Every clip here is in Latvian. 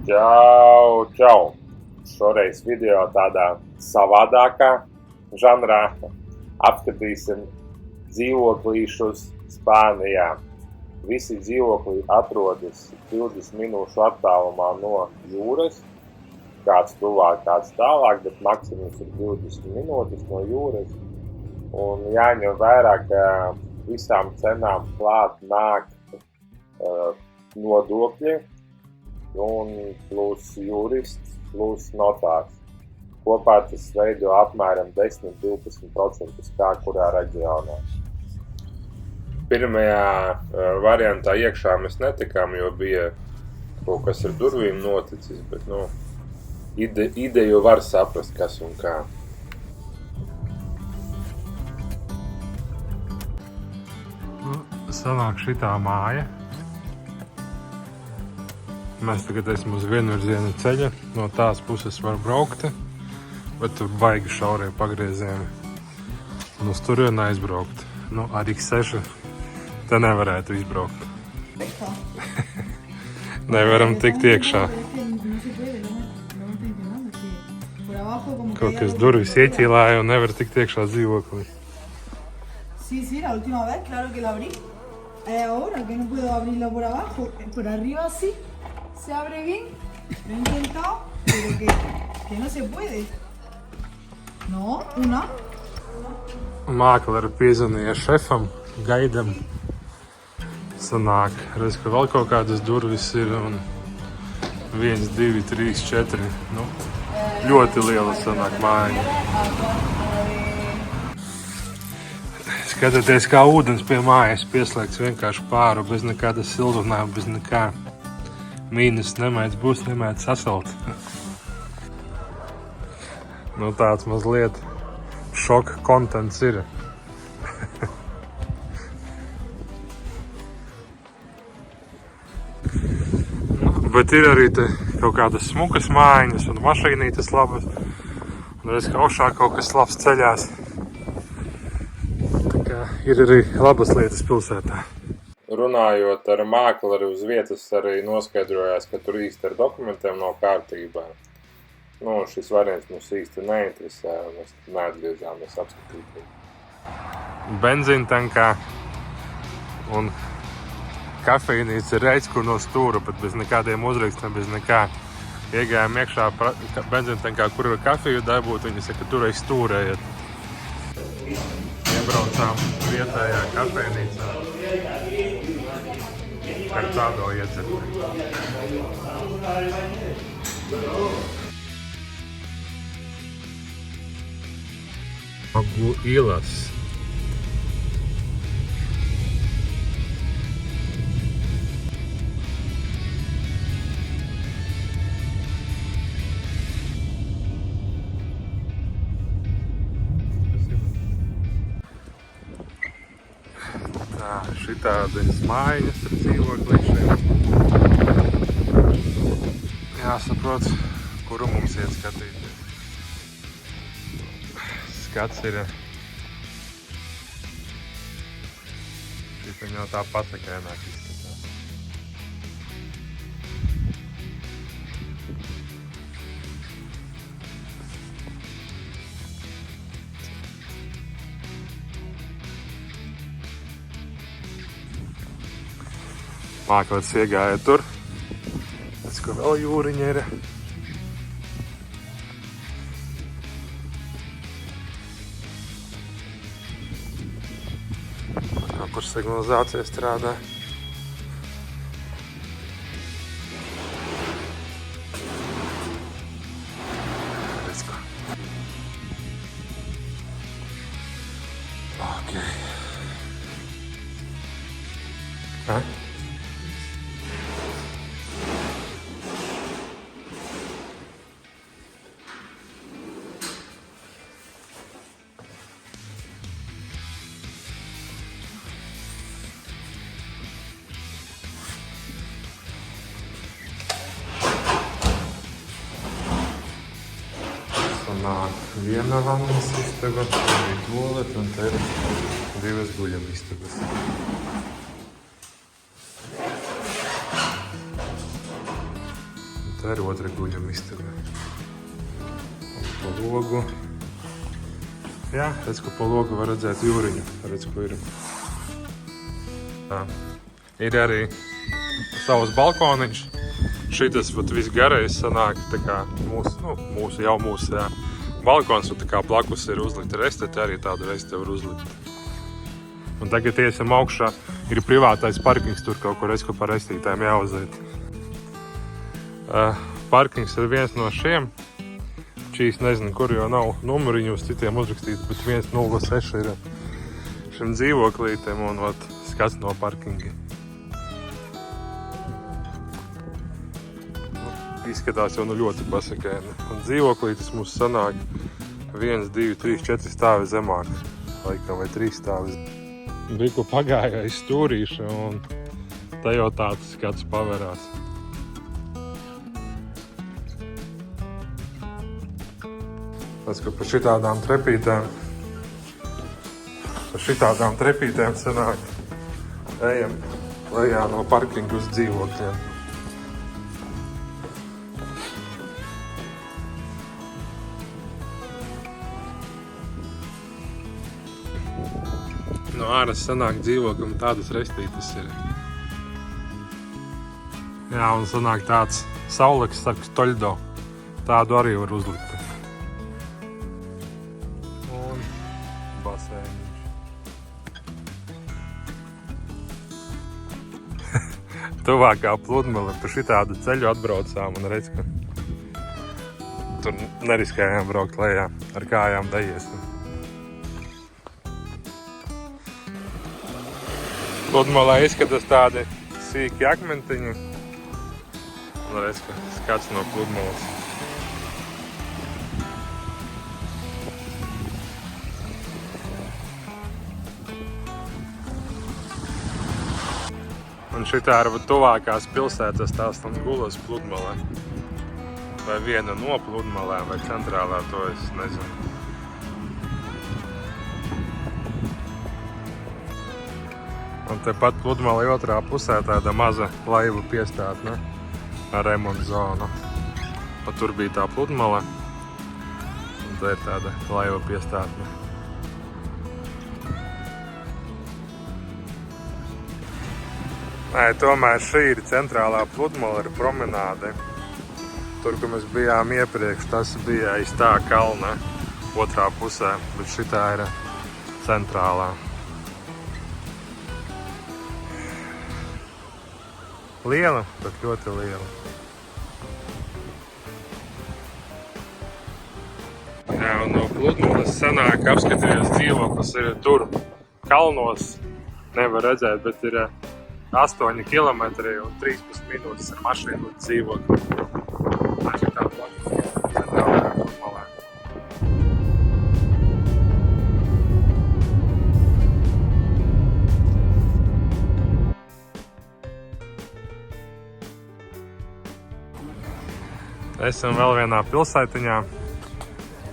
Čau, čau! Šoreiz video tādā savādākā žanrā apskatīsim dzīvoklīšus Spānijā. Visi dzīvokļi atrodas 20 minūšu attālumā no jūras, kāds tuvāk, kāds tālāk, bet maksimums ir 20 minūtes no jūras. Un jāņem vērā, ka visām cenām klāt nāk nodokļi un plus jurists, plus notārs. Kopā tas veido apmēram 10–12% kā kurā reģionā. Pirmajā variantā iekšā mēs netikām, jo bija kaut kas ar durvīm noticis, bet ideju var saprast, kas un kā. Sanāk šitā māja. Mēs tagad esam uz vienvirziena ceļa. No tās puses var braukt, bet tur baigi šaurie pagriezieni. Un uz turienu aizbraukt. Ar X6 te nevarētu izbraukt. Nevaram tikt iekšā. Kaut kas durvis ieķīlāja un nevar tikt iekšā dzīvoklī. Sí, la última vez, claro que la abrí. Ahora que no puedo abrirla por abajo, por arriba sí se abre bien. Lo he intentado, pero que no se puede. No, una. Mākli ir piezvanīja šefam, gaidam. Sanāk, redz, ka vēl kaut kādas durvis ir un 1, 2, 3, 4. Ļoti liela sanāk māja. Skatieties, kā ūdens pie mājas pieslēgts vienkārši pāru, bez nekāda siltumnājuma, bez nekā. Mīnus nemēdz būs, nemēdz sasalt. Tāds mazliet šoka kontents ir. Bet ir arī te kaut kādas smukas mājiņas un mašīnītes labas. Un redz, ka augšā kaut kas labs ceļās. Ir arī labas lietas pilsētā. Runājot ar mākleri uz vietas, arī noskaidrojās, ka tur īsti ar dokumentiem nav kārtībā. Šis variants mums īsti neinteresē, un mēs neatgriezāmies apskatīt. Benzīntankā un kafejnīca ir reiz, kur no stūra, bet bez nekādiem uzrakstiem, bez nekā. Iegājām iekšā benzīntankā, kur ir kafiju dabūt, viņi saka, tur aiz stūrējiet. Iebraucām vietējā kafejnīcā. Kartādo iedzert. Aguilas. Šitādas mājiņas ar dzīvoklīšiem. Jāsaprot, kuru mums iet skatīties. Skats ir šitā jau tā pasakaināk izskatās. Māklis iegāja tur. Redz, ka vēl jūriņa ir. Kur signalizācija strādā. Redz, ko. Okay. Nāk viena vannas istaba, arī tualete, un te ir 2 guļamistabas. Tā ir otra guļama istaba. Pa logu. Jā, redz, ka pa logu var redzēt jūriņu. Redz, ko ir. Tā. Ir arī savs balkoniņš. Šitas pat viss garais sanāk, tā kā mūsu, jā. Balkons, un tā kā blakus ir uzlikta restete, arī tādu restete var uzlikt. Un tagad iesam augšā, ir privātais parkings, tur kaut kur redz, ko par restītēm jāuziet. Parkings ir viens no šiem. Šīs nezinu, kur jau nav numuriņu uz citiem uzrakstīts, bet 106 ir šim dzīvoklītiem un skats no parkinga. Izskatās jau ļoti pasakaini. Un dzīvoklītis mums sanāk 1, 2, 3, 4 stāvi zemāk. Laikam vai 3 stāvi. Biku pagāja aiz stūrīša un tā jau tāds skats paverās. Tas, ka pa šitādām trepītēm sanāk ejam lejā no parkinga uz dzīvokļiem. No āras sanāk dzīvokam tādas restītes ir. Jā, un sanāk tāds sauleks sargs toļdo. Tādu arī var uzlikt. Un basēniņš. Tuvākā pludmale pa šitādu ceļu atbraucām un redz, ka tur neriskējām braukt lejā. Ar kājām dajiesim. Pludmalē izskatās tādi sīki akmentiņi. Un redz, ka skats no pludmalas. Un šitā ir tuvākās pilsētas tās tam gulas pludmalē. Vai viena no pludmalēm, vai centrālā, to es nezinu. Un tepat pludmalē otrā pusē tāda maza laivu piestātne ar remontu zonu. Un tur bija tā pludmale, un tā ir tāda laivu piestātne. Nē, tomēr šī ir centrālā pludmale ar promenādi. Tur, kur mēs bijām iepriekš, tas bija aiz tā kalna otrā pusē, bet šitā ir centrālā. Liela, bet ļoti liela. Jā, un no pludmales sanāk apskatījos dzīvoklis ir tur kalnos. Nevar redzēt, bet ir 8 kilometri un 13 minūtes ar mašīnu līdz dzīvokli. Tā ir tā plakas centrālajā pludmalē. Esam vēl vienā pilsētiņā.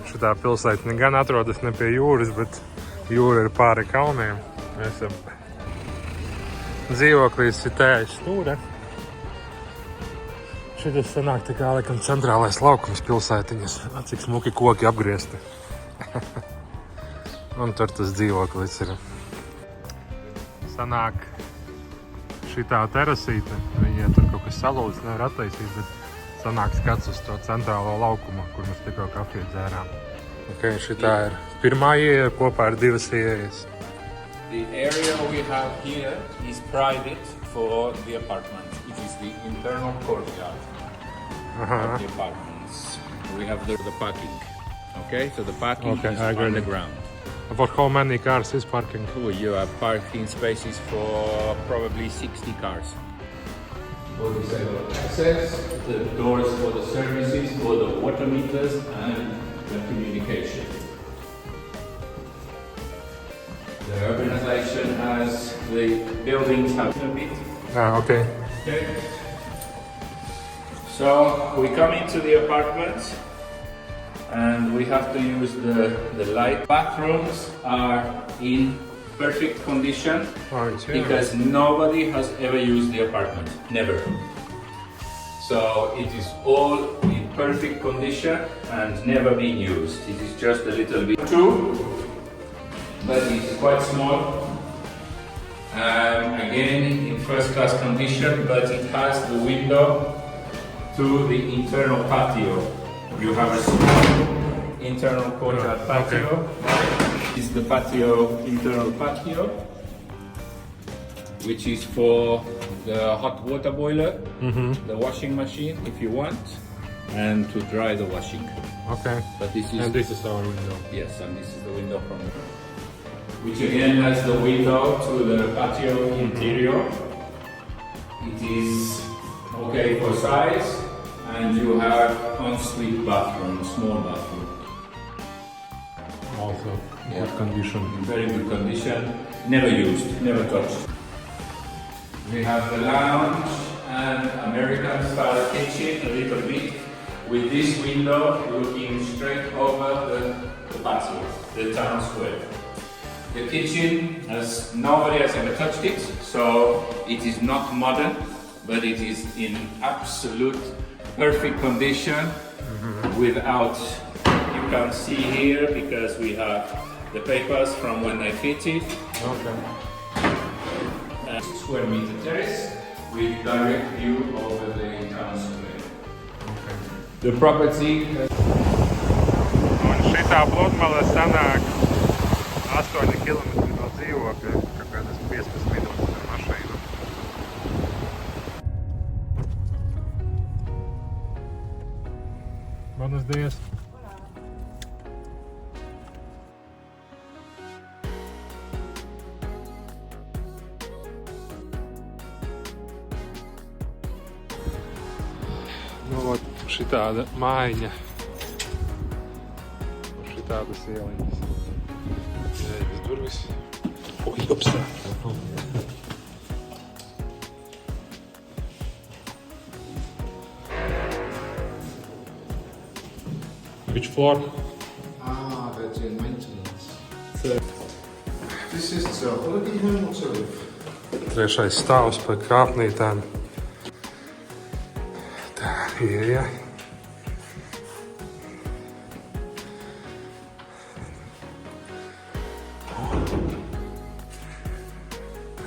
Šitā pilsētiņa gan atrodas ne pie jūras, bet jūra ir pāri kalniem. Esam dzīvoklīs ir te aiz stūre. Šitas sanāk tā kā laikam centrālais laukums pilsētiņas. Cik smuki koki apgriezti. Un tur tas dzīvoklis ir. Sanāk šitā terasīte. Viņai tur kaut kas salūdz, nevar attaisīt, bet sanāk skats uz to centrālo laukumu, kur mēs tikko kafiju dzērām. Ok, šitā ir pirmā ieeja, kopā ir 2 ieejas. The area we have here is private for the apartment. It is the internal courtyard of the apartments. We have the parking. Okay, so the parking is underground. For how many cars is parking? You have parking spaces for probably 60 cars. For disabled access, the doors for the services, for the water meters and the communication. The urbanization has the buildings have a bit. Okay. Okay. So we come into the apartment and we have to use the light. Bathrooms are in perfect condition because nobody has ever used the apartment. Never. So it is all in perfect condition and never been used. It is just a little bit too, but it's quite small. Again, in first class condition, but it has the window to the internal patio. You have a small internal courtyard patio. This is the patio, internal patio, which is for the hot water boiler, the washing machine if you want, and to dry the washing. Okay. But this is And this is our window. yes, and this is the window from the, which again has the window to the patio interior. It is okay for size, and you have ensuite bathroom, small bathroom. Also Yeah. good condition. In very good condition, never used, never touched. We have the lounge and American style kitchen a little bit, with this window looking straight over the patio, the town square. The kitchen, as nobody has ever touched it, so it is not modern, but it is in absolute perfect condition without, you can see here because we have the papers from when I fitted. Okay. 6 square meter terrace with direct view over the town square. The property Un šitā pludmale sanāk 8 km no dzīvokļa, kaut kādas 15 minūtes ar mašīnu. Buenos dias. Nu, ot, šitāda mājiņa. Un šitādas ieliņas. Ieejas durvis. Oi, upsā. Which floor? Ah, they're doing maintenance. This is a holiday home or a roof? Trešais stāvs par kāpnītām. Tā, ieeja.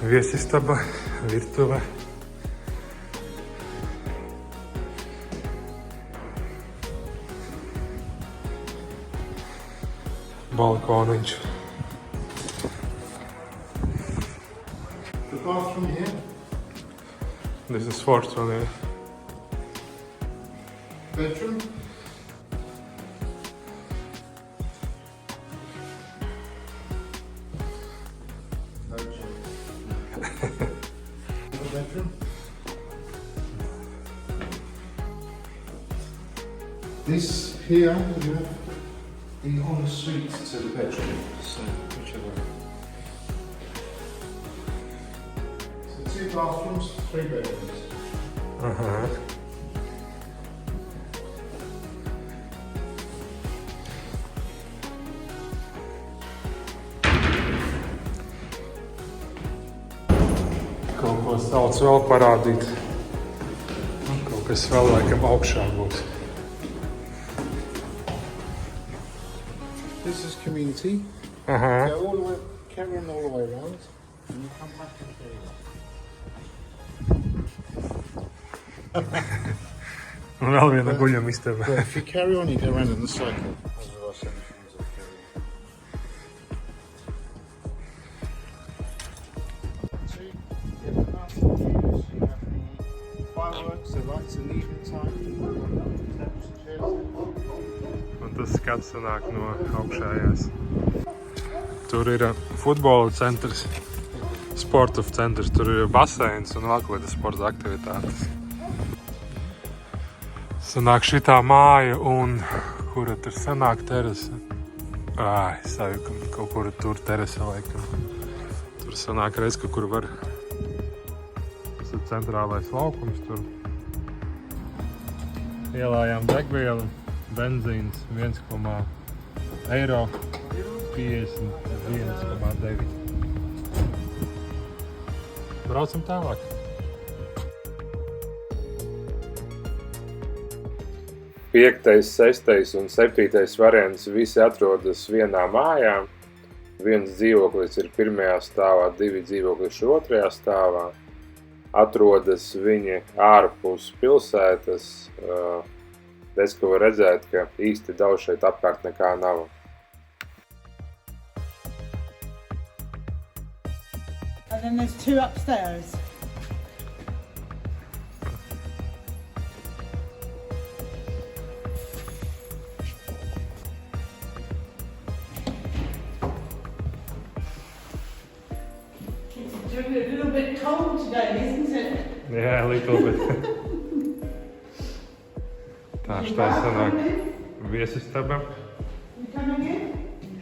Viesistaba, virtuve. Balkoniņš. The bathroom here. This is fourth one, yeah. Bedroom. No joke. Another bedroom. This here, you have the ensuite to the bedroom. So whichever. So 2 bathrooms, 3 bedrooms. Aha. Kaut ko sauc vēl parādīt. Kaut kas vēl laikam augšā būs. This is community. Aha. Go all the way, carry on all the way around, and you come back and carry on. Un vēl viena guļama istaba. But if you carry on, you go around in the cycle. Fireworks, the lights in the evening time. Un tas skats sanāk no augšējās. Tur ir futbola centrs, sporta centrs, tur ir baseins un vēl kaut kādas sporta aktivitātes. Sanāk šitā māja un kura tur sanāk terasa. Ai, sajuku, kaut kur tur terasa laikam. Tur sanāk reiz, ka kur var. Tas ir centrālais laukums tur. Ielājām degvielu, benzīns 1,50 eiro, 51,9. Braucam tālāk. 5., 6. un 7. variants visi atrodas vienā mājā. Viens dzīvoklis ir 1. stāvā, 2 dzīvokļi 2. stāvā. Atrodas viņi ārpus pilsētas. Redz, ka var redzēt, ka īsti daudz šeit apkārt nekā nav. And then there's 2 upstairs. It's a little bit cold today, isn't it? Yeah, a little bit. Tā sanāk viesistaba. You coming in?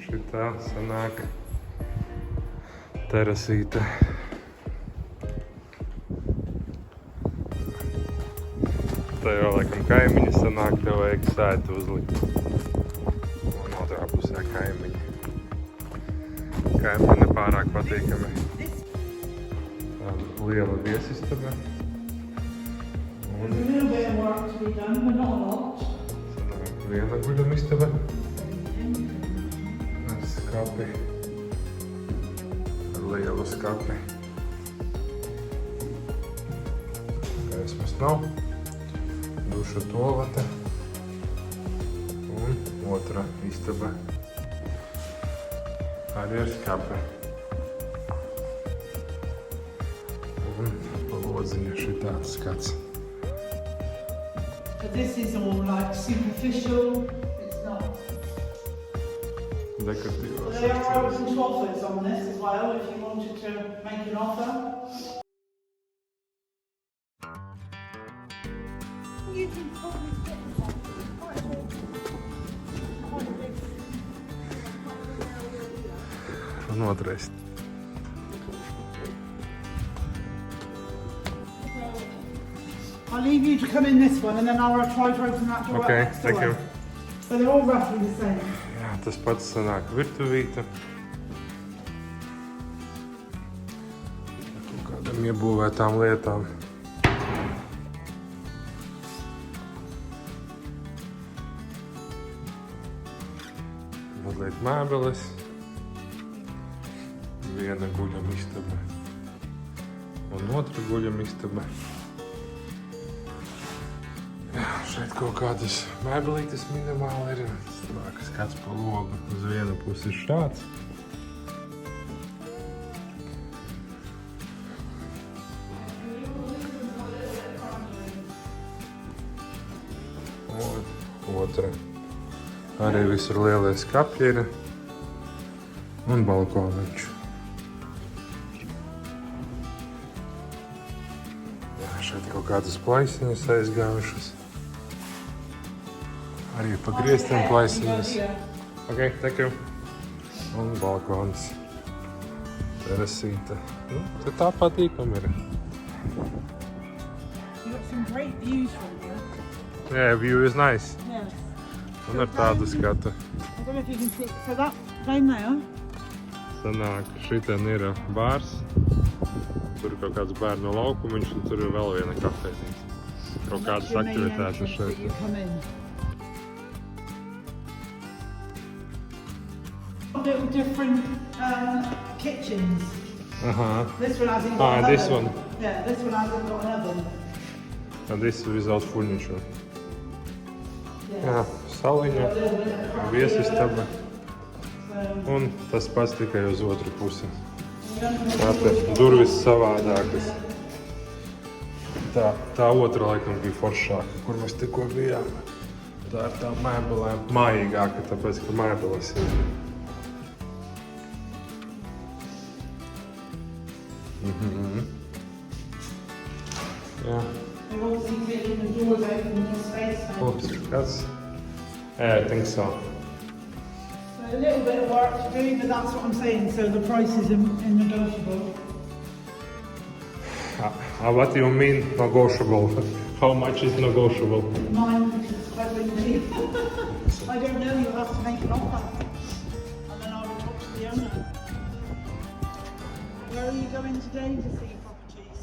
Šitā sanāk terasīte. Tā jau laikam kaimiņi sanāk, tev vajag sētu uzlikt. Un otrā pusē kaimiņi. Kaimiņi nepārāk patīkami. Tāda liela viesistaba. There's a little bit of work to be done, but not a lot. Sanāk viena guļamistaba. Ar skapi. Ar lielu skapi. Gaismas nav. Duša tualete. Un otra istaba. Arī ar skapi. Un pa lodziņa šitāds skats. But this is all like superficial. It's not. Dekoratīvā There are sekcija. open to offers on this as well if you wanted to make an offer. You can probably get something quite a big. Un otrais. I'll leave you to come in this one and then I'll try to open that door Okay, next thank door. you. So they're all roughly the same. Jā, tas pats sanāk virtuvīte. Ar kaut kādām iebūvētām lietām. Mazliet mēbeles. Viena guļamistaba. Un otra guļamistaba. Jā, šeit kaut kādas mēbelītes minimāli ir. Skats pa logu. Uz vienu pusi ir šāds. Un otra. Arī visur lielie skapji ir. Un balkoniņš. Jā, šeit kaut kādas plaisiņas aizgājušas. Arī pa griestiem plaisiņas. Ok, thank you. Un balkons. Terasīte. Nu, te tā patīkam ir. You've got some great views from here. Yeah, view is nice. Yes. Un ar tādu skatu. I don't know if you can see. So that down there. Sanāk, šitien ir bārs. Tur ir kaut kāds bērnu laukumiņš un tur ir vēl viena kafejnīca. Kaut kādas That's your main aktivitātes entrance that šeit. you come in. Little different kitchens. Aha. This one hasn't got an This oven. one. Yeah, this one hasn't got an oven. And this without furniture. Yes. Jā, saliņa, A little bit of craft viesistaba. So, Un tas pats tikai uz otru pusi. Tā te durvis savādākas. Tā otra laikam bija foršāka, kur mēs tikko bijām. Tā ir tā mēbelēm mājīgāka, tāpēc, ka mēbeles ir. Jā. they've obviously taken the doors open more space. now. Kāds? Yeah, I think so. So a little bit of work to do, but that's what I'm saying. So the price is negotiable. What do you mean negotiable? How much is negotiable? Mine, which is quite windy. I don't know, you'll have to make an offer. And then I will talk to the owner. Where are you going today to see properties?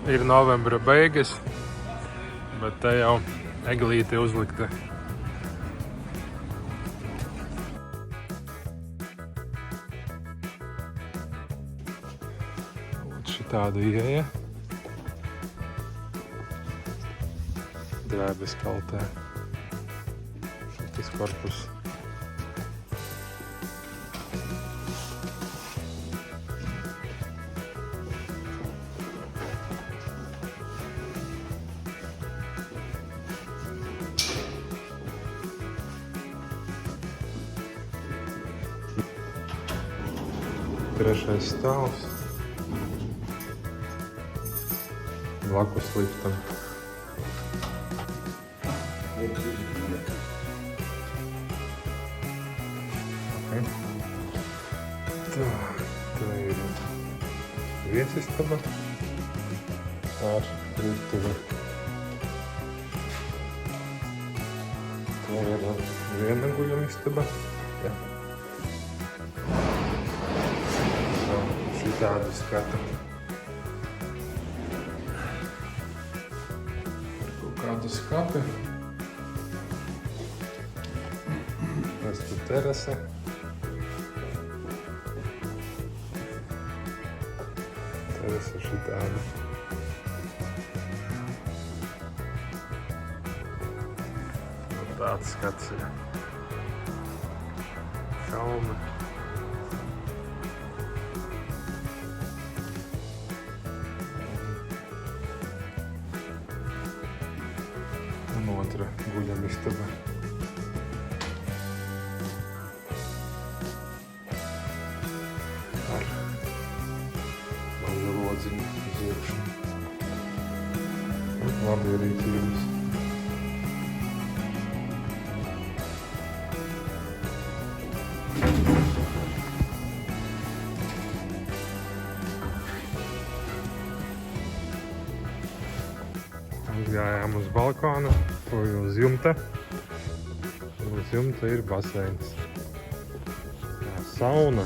Ir novembra beigas, bet te jau eglīte uzlikta. Šitāda ieeja. Drēbes kaltē. Šitas korpus. Trešais stāvs. Blakus liftam. Okay. Tā ir viesistaba ar virtuvi. Tā ir viena guļamistaba. Jā. Šitādu skatu. Kādu skati. Tas tu terase. Terase šitāda. Tāds skats ir. Kalna. Un otra guļamistaba. Ar mazu lodziņu uz iekšu. Labi arī tīrums. Gājām uz balkonu, uz jumta. Uz jumta ir baseins. Jā, sauna.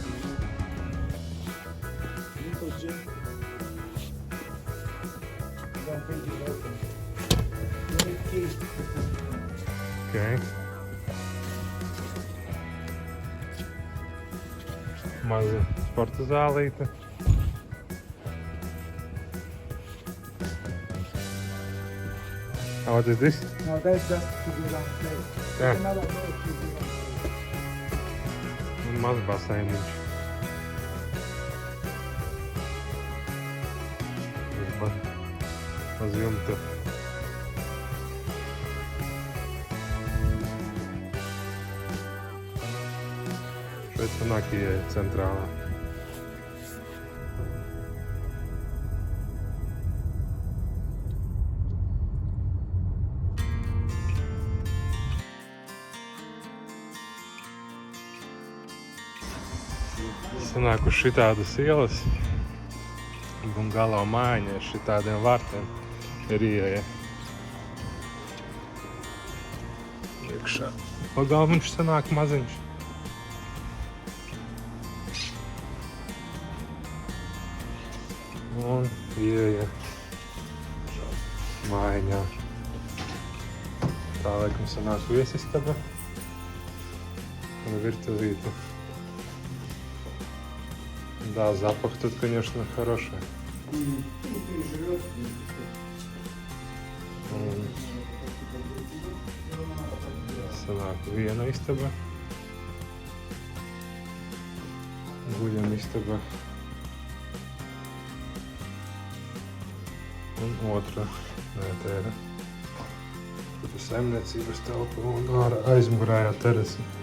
Okay. Maza sporta zālīte. What is this? No, that's just to do downstairs. Yeah. Another door to do downstairs. Un maz baseiniņš. Uz jumta. Šeit sanāk ieeja centrālā. Sanāk uz šitādas ielas un galā mājiņa ar šitādiem vārtiem ir ieeja. Iekšā. Pagalmiņš sanāk maziņš. Un ieeja mājiņā. Tā laikam sanāk viesistaba un virtuvīte. Да, запах тут, конечно, хороший. Sanāk viena istaba. Guļamistaba. Un otra. Nē, te ir. Tur ir saimniecības telpa un ārā aizmugurējā terasa.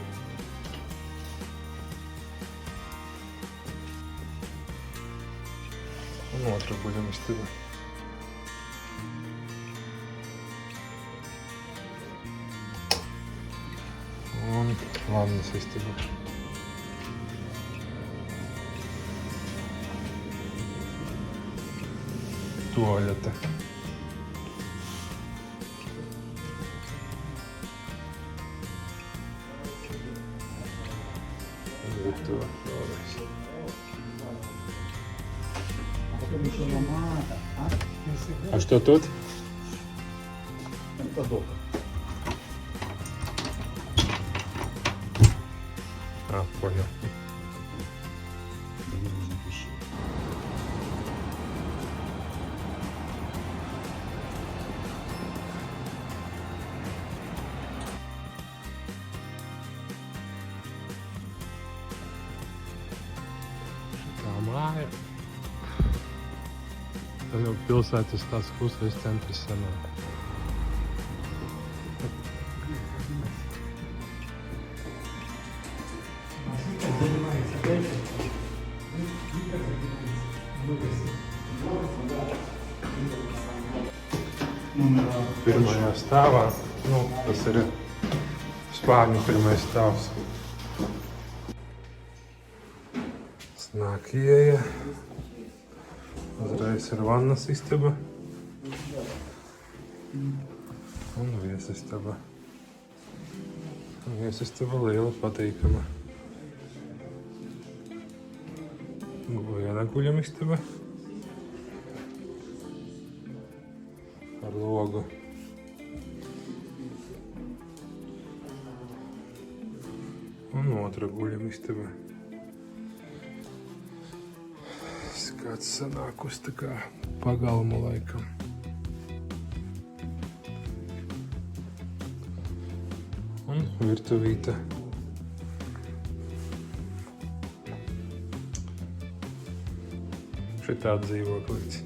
Un otra guļamistaba. Un vannas istaba. Tualete. Virtuve vēlreiz. А что тут? Кладовка. Понял. Tā māja. Tā jau pilsētas tās klusais centrs sanāk. Pirmajā stāvā, tas ir Spāņu pirmais stāvs. Nāk ieeja. Uzreiz ir vannas istaba. Un viesistaba. Viesistaba liela, patīkama. Viena guļamistaba. Ar logu. Un otra guļamistaba. Kāds sanāk uz tā kā pagalmu laikam. Un virtuvīte. Šitā dzīvoklīts.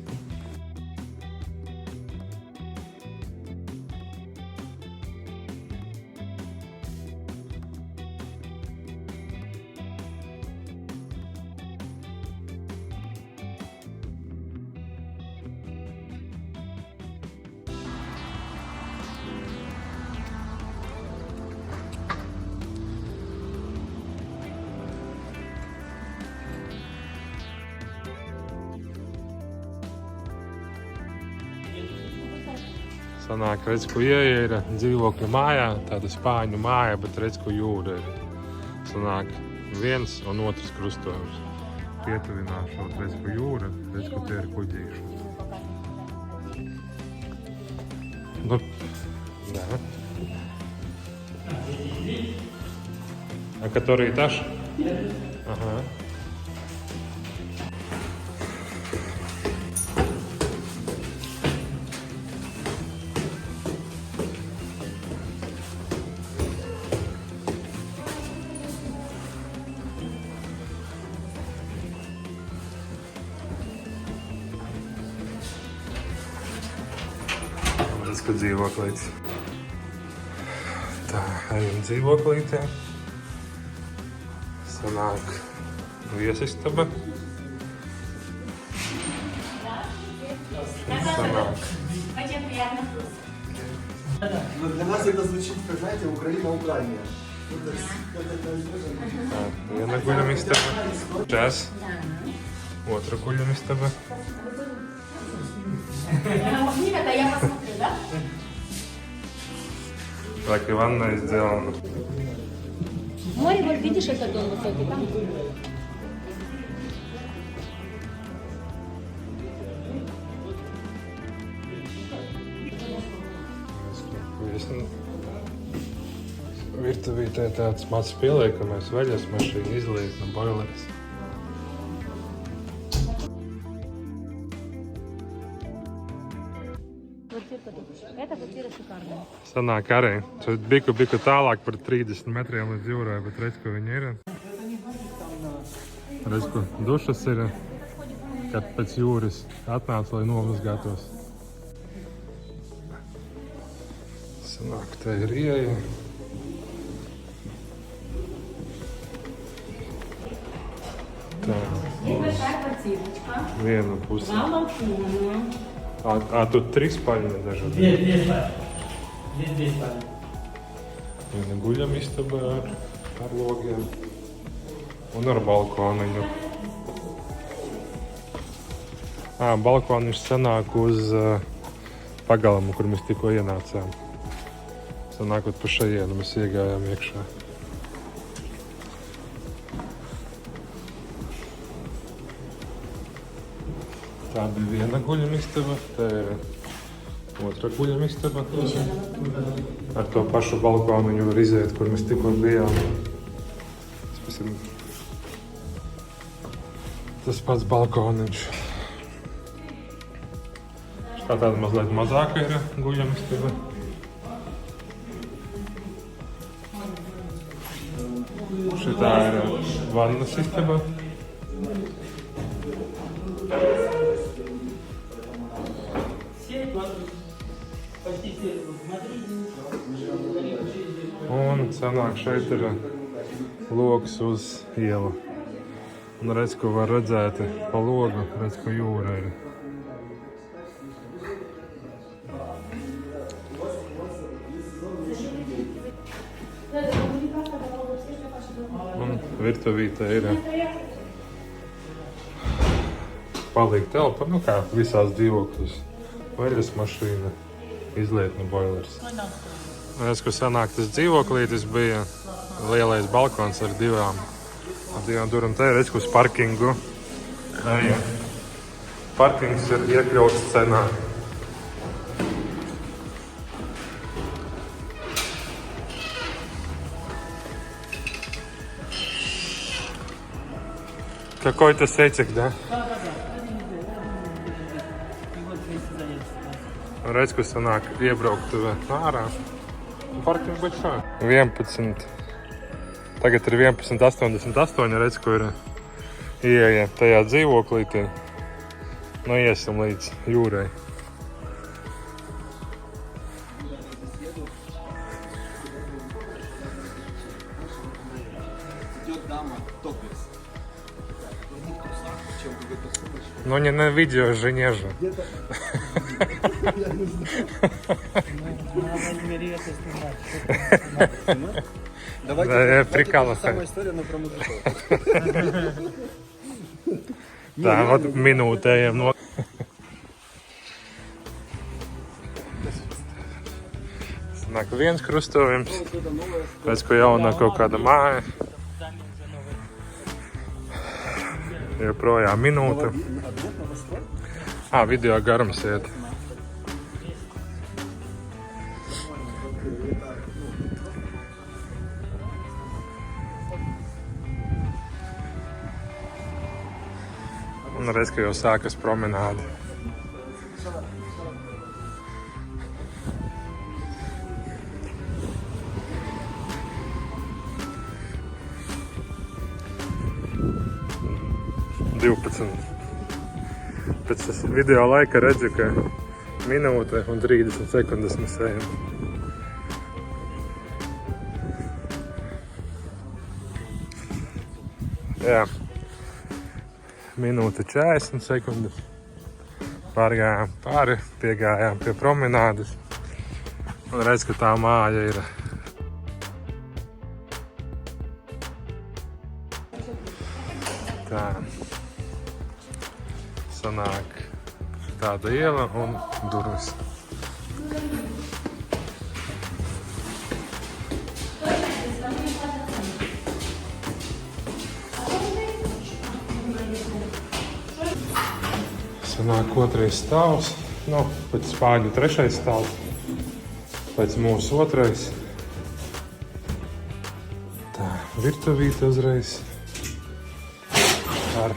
Sanāk, redz, ko ieeja ir dzīvokļa mājā, tāda spāņu māja, bet redz, ko jūra ir. Sanāk, viens un otrs krustojums. Pietuvināšot, redz, ko jūra, redz, ko tie ir kuģīši. Nu, да. А который этаж? Ага. Tas, ka dzīvoklīts. Tā, ejam dzīvoklītē. Sanāk viesistaba. Санак. Но для нас это звучит, как, знаете, Украина. Viena guļamistaba. Čas. Otra guļamistaba. Это я посмотрю, да? Так, и ванная сделана. Море, вот видишь этот дом высокий, там? Virtuvītē tāds mazs pieliekamais veļas mašīna izliek no boileres. Эта квартира шикарная. Sanāk arī. Tur biku tālāk par 30 metriem līdz jūrai, bet redz, ko viņi ir. Redz, ko dušas ir, kad pēc jūras atnāca, lai nomazgātos. Sanāk, tā ir ieeja. Tā. Небольшая квартирочка. Viena puse. Два балкона. А тут 3 спальни даже. Две спальни. Здесь 2 спальни. Viena guļamistaba ar logiem un ar balkoniņu. Balkoniņš sanāk uz pagalamu, kur mēs tikko ienācām. Sanākot pa šajienu, mēs iegājām iekšā. Tā bija viena guļamistaba, tā ir otra guļamistaba. Ar to pašu balkoniņu var iziet, kur mēs tikko bijām. Tas ir tas pats balkoniņš. Tā tāda mazliet mazāka ir guļamistaba. Šitā ir vannas istaba. Un sanāk šeit ir logs uz ielu. Un redz, ko var redzēt pa logu, redz, ko jūra ir. Un virtuvīte ir palīga telpa, nu kā visās dzīvokļos. Vaļas mašīna, izlietņu boilers. Redz, ko sanāk tas dzīvoklītis bija lielais balkons ar divām durām. Te redz, ko uz parkingu. Arī parkings ir iekļauts cenā. Какой то сетик, да? Redz, ko sanāk iebraukt ārā. Parkings большой. 11. Tagad ir 11.88. Redz, ko ir ieeja tajā dzīvoklītī. Nu, iesim līdz jūrai. Ну, не на видео, жене же. Давайте прикалывайся. самая история, но про мужиков. Tā, вот minūte ejam no... Sanāk viens krustojums, pēc ko jaunā kaut kāda māja. Joprojām minūte. Video garums iet. Un reiz, ka jau sākas promenāde. Pēc video laika redzu, ka minūte un 30 sekundes mēs ejam. Jā. Minūte 40 sekundes. Pārgājām pāri, piegājām pie promenādes. Un redz, ka tā māja ir. Tā. Sanāk tāda iela un durvis. Sanāk otrais stāvs, nu, pēc spāņu trešais stāvs, pēc mūsu otrais. Tā, virtuvīte uzreiz. Ar...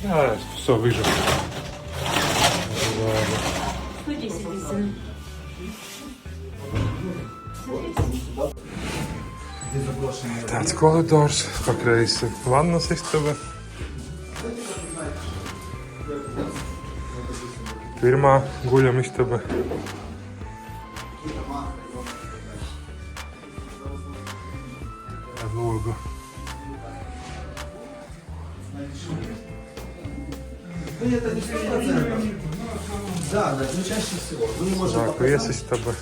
Jā, все вижу. 110 весен. Tāds koridors, pa kreisi vannas istaba. Pirmā guļamistaba. Ar logu. Ну, это не 100%. Да, ну чаще всего. Мы не можем Так, viesistaba.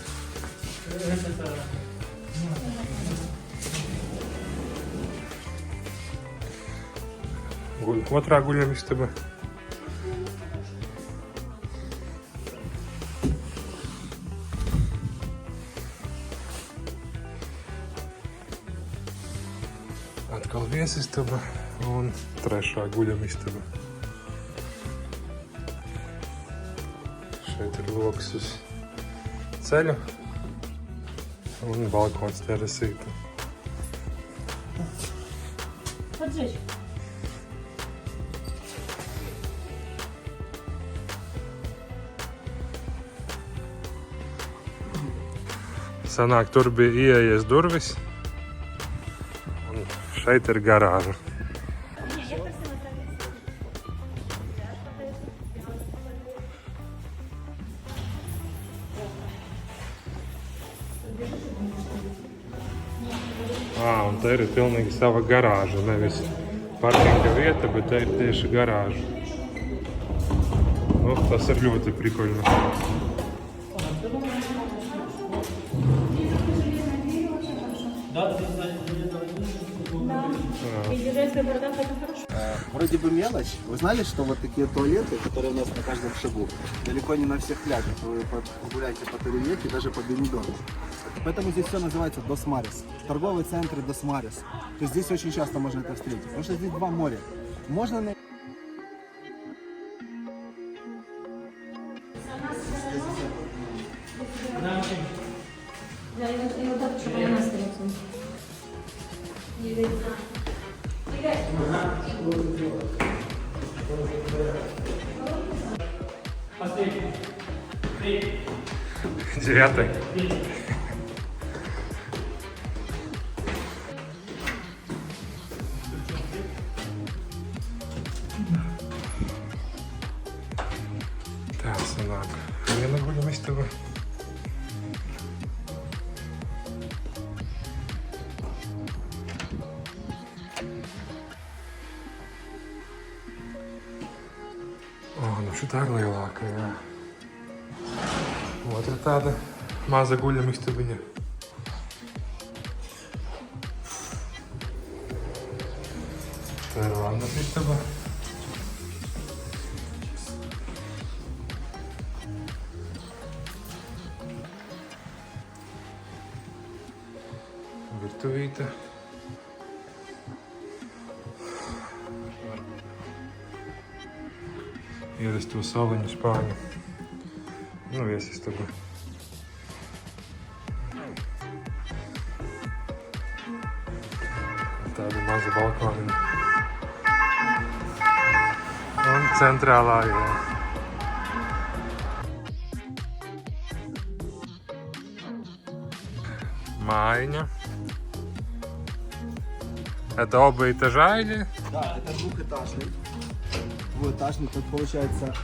Otrā guļamistaba. Atkal viesistaba un trešā guļamistaba. Šeit ir loks uz ceļu un balkons terasīta. поджечь. Sanāk, tur bija ieejas durvis. Un šeit ir garāža. Un te ir pilnīgi sava garāža. Nevis parkinga vieta, bet te ir tieši garāža. Nu, tas ir ļoti prikoļi. И держать свой бардак, это хорошо. Вроде бы мелочь. Вы знали, что вот такие туалеты, которые у нас на каждом шагу, далеко не на всех пляжах. Вы погуляйте по Тарелете, даже по Бенидорму. Поэтому здесь все называется Дос Марес. Торговый центр Дос Марес. То есть здесь очень часто можно это встретить. Потому что здесь два моря. Можно на... Да, и вот так, чтобы она остается. Последний. 9. Так, Санак. Я нагулями з тобою. O, nu šitā ir lielāka, jā. Otra tāda maza guļamistabiņa. Tā ir vannas istaba. Virtuvīte. Ierasto saliņu spāņu. Nu, viesistaba. Tāda maza balkoniņa. Un centrālā, jā. Mājiņa. Это оба этажа или? Да, это двухэтажный. Двухэтажный. Тут получается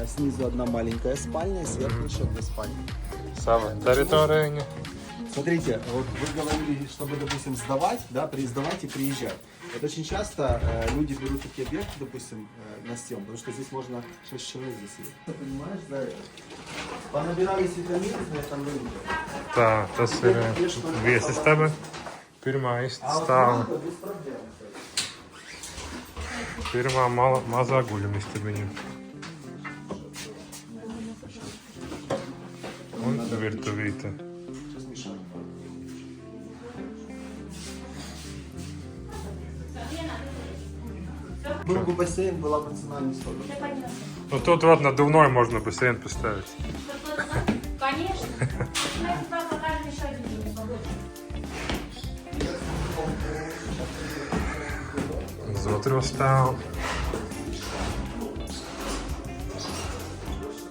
снизу одна маленькая спальня, и сверху еще две спальни. Сава территория. Смотрите, вот вы говорили, чтобы, допустим, сдавать, да, сдавать и приезжать. Вот очень часто люди берут такие объекты, допустим, на съем, потому что здесь можно 6 человек засидеть. Ты понимаешь, да? Понабирались витамины на этом рынке. Tā, tas ir viesistaba. Pirmā stāva. Pirmā mazā guļamistabiņa. Un virtuvīte. Был бы бассейн, была бы цена не столько. Ну тут вот надувной можно бассейн поставить. Конечно. Мы просто покажем еще один день погоды. З otro stāvu.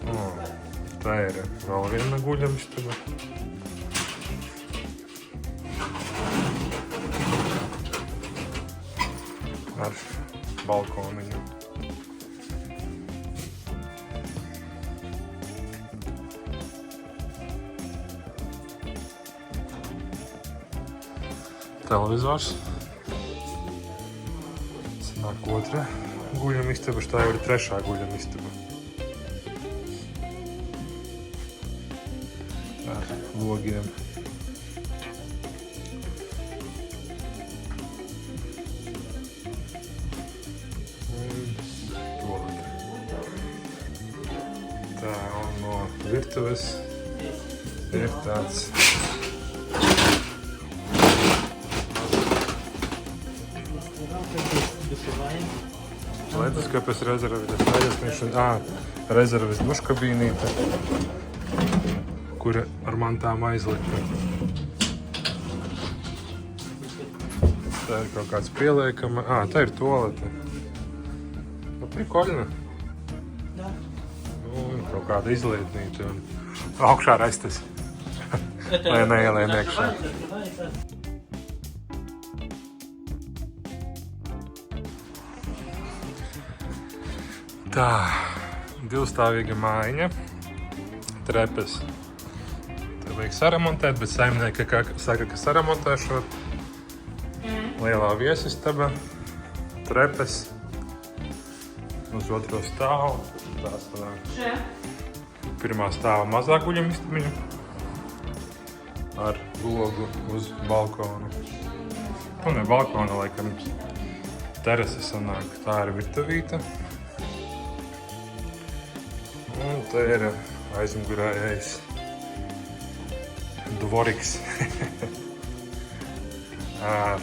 O, tā ir vēl viena guļamistaba. Ar balkoniņu. Televizors. Sanāk otra guļamistaba, tā jau ir trešā guļamistaba. Ar logiem. Tā, un no virtuves ir tāds leduskapis rezerves duškabīnīte, kura ar mantām aizlika. Tā ir kaut kāds pieliekama. Tā ir toalete. Nu, prikoļna. Nu, kaut kāda izlietnīca un augšā restes. Lai neielien iekšā. Tā, divstāvīga mājiņa, trepes. Te vajag saremontēt, bet saimnieka saka, ka saremontēšot. Lielā viesistaba, trepes, uz otro stāvu. Tā sanāk. Pirmā stāva mazā guļamistabiņa ar logu uz balkonu. Nu, ne balkonu, laikam, terase sanāk. Tā ir virtuvīte. Un te ir aizmugurējais dvoriks ar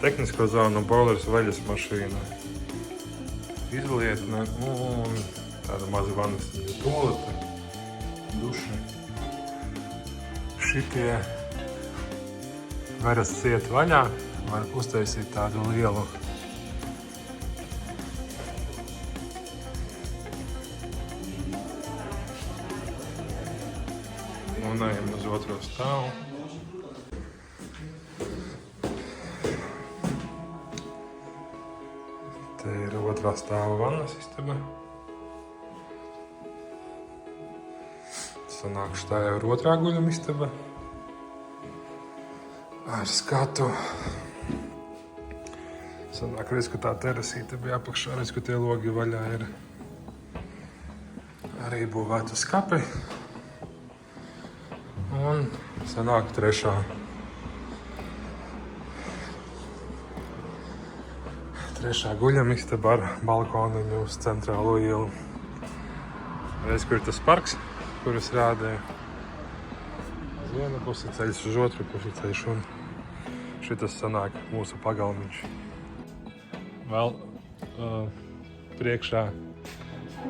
tehnisko zonu, boilers, veļas mašīna, izlietne un tāda maza vannas toalete, duša. Šitie varas ciet vaļā, var uztaisīt tādu lielu un ejam uz otro stāvu. Te ir otrā stāva vannas istaba. Sanākšu tā jau ir otrā guļamistaba. Ar skatu. Sanāk, redz, ka tā terasīte bija apakšā, redz, ka tie logi vaļā ir. Arī būvēta skapi. Un sanāk trešā guļamistaba ar balkoniņu uz centrālo ielu. Reiz, kur ir tas parks, kurus rādēju. Uz vienu pusi ceļš, uz otru pusi ceļš un šitas sanāk mūsu pagalmiņš. Vēl priekšā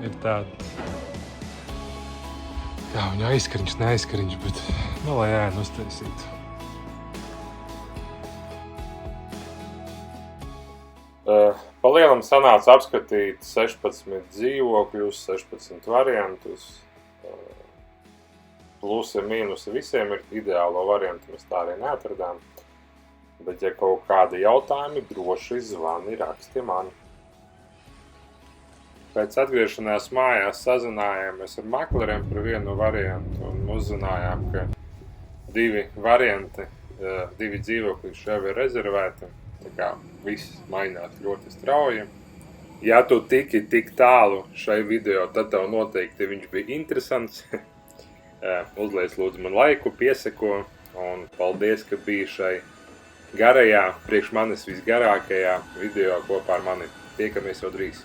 ir tāda, jā, viņa aizskariņš, neaizskariņš, bet, nu, lai ēnu uztaisītu. Palielam sanāca apskatīt 16 dzīvokļus, 16 variantus. Plusi, mīnusi visiem ir, ideālo variantu mēs tā arī neatradām. Bet, ja kaut kādi jautājumi, droši zvani, raksti man. Pēc atgriešanās mājās sazinājāmies ar makleriem par vienu variantu un uzzinājām, ka 2 varianti, 2 dzīvokļi jau ir rezervēti. Tā kā viss mainās ļoti strauji. Ja tu tiki tik tālu šai video, tad tev noteikti viņš bija interesants. Uzliec lūdzu man laiku, pieseko un paldies, ka biji šai garajā, priekš manis visgarākajā video kopā ar mani. Tiekamies jau drīz.